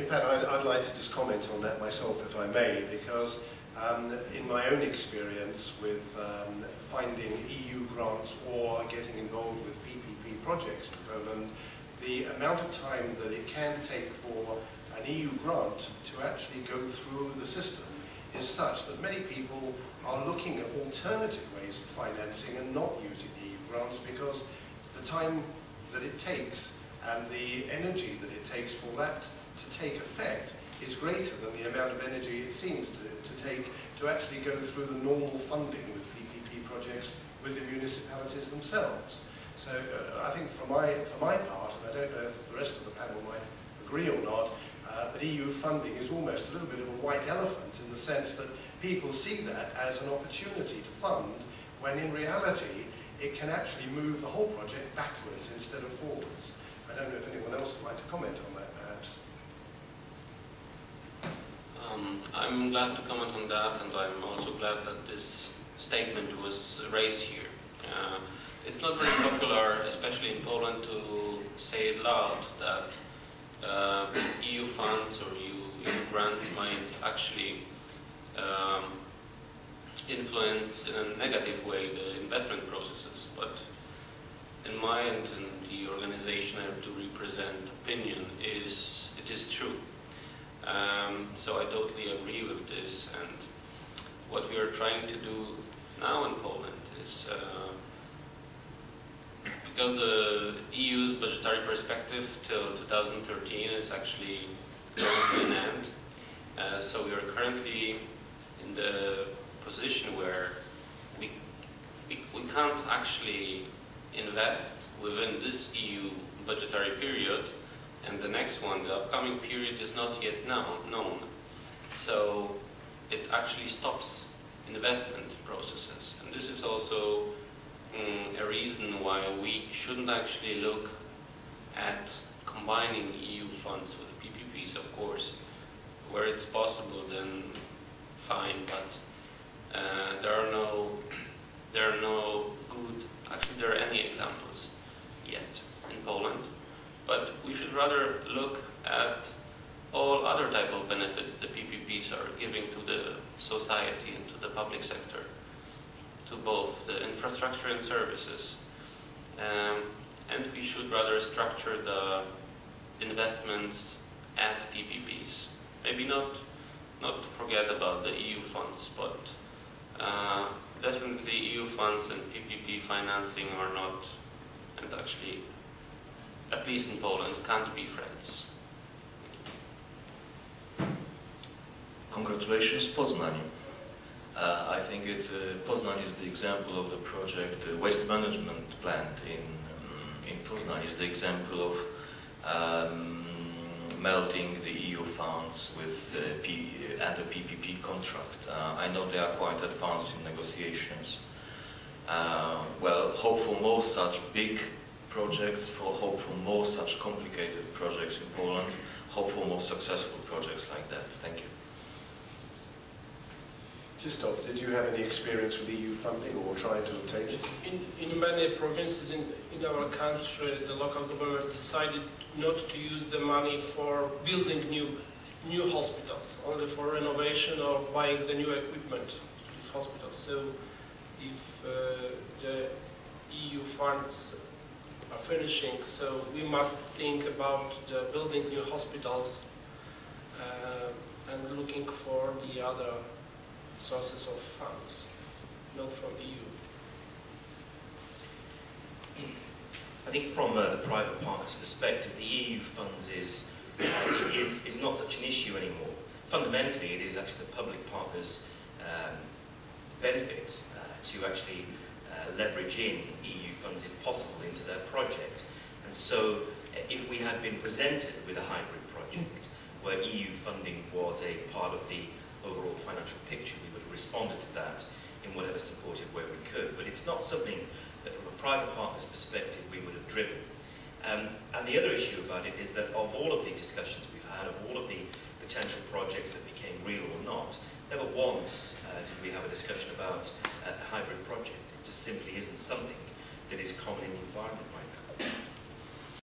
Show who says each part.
Speaker 1: fact, I'd like to just comment on that myself, if I may, because in my own experience with finding EU grants or getting involved with PPP projects in Poland, the amount of time that it can take for an EU grant to actually go through the system is such that many people are looking at alternative ways of financing and not using EU grants because the time that it takes and the energy that it takes for that to take effect is greater than the amount of energy it seems to take to actually go through the normal funding with PPP projects with the municipalities themselves. So I think for my part, and I don't know if the rest of the panel might agree or not, but EU funding is almost a little bit of a white elephant in the sense that people see that as an opportunity to fund, when in reality it can actually move the whole project backwards instead of forwards. I don't know if anyone else would like to comment on that, perhaps.
Speaker 2: I'm glad to comment on that, and I'm also glad that this statement was raised here. It's not very popular, especially in Poland, to say it loud that EU funds or EU grants might actually influence in a negative way the investment processes. But in my and in the organization I have to represent opinion, it is true. So I totally agree with this, and what we are trying to do now in Poland is because the EU's budgetary perspective till 2013 is actually coming to an end. So we are currently in the position where we can't actually invest within this EU budgetary period, and the next one, the upcoming period, is not yet known. So it actually stops investment processes, and this is also a reason why we shouldn't actually look at combining EU funds with PPPs. Of course, where it's possible, then fine, but there are no good, actually there are any examples yet in Poland, but we should rather look at all other type of benefits the PPPs are giving to the society and to the public sector, to both the infrastructure and services, and we should rather structure the investments as PPPs. Maybe not to forget about the EU funds, but definitely EU funds and PPP financing are not, and actually, at least in Poland, can't be friends.
Speaker 3: Congratulations, Poznań. I think Poznań is the example of the project, the waste management plant in Poznań is the example of melding the EU funds with and the PPP contract. I know they are quite advanced in negotiations. Well, hope for more such big projects, hope for more such complicated projects in Poland, hope for more successful projects like that. Thank you.
Speaker 1: Krzysztof, did you have any experience with EU funding or trying to obtain it?
Speaker 4: In many provinces in our country, the local government decided not to use the money for building new hospitals, only for renovation or buying the new equipment to these hospitals. So if the EU funds are finishing, so we must think about the building new hospitals and looking for the other sources of funds, not from EU.
Speaker 5: I think from the private partner's perspective, the EU funds is not such an issue anymore. Fundamentally, it is actually the public partners' benefit to actually leverage in EU funds, if possible, into their project. And so, if we had been presented with a hybrid project where EU funding was a part of the overall financial picture, we would have responded to that in whatever supportive way we could. But it's not something that from a private partner's perspective we would have driven. And the other issue about it is that of all of the discussions we've had, of all of the potential projects that became real or not, never once did we have a discussion about a hybrid project. It just simply isn't something that is common in the environment right now.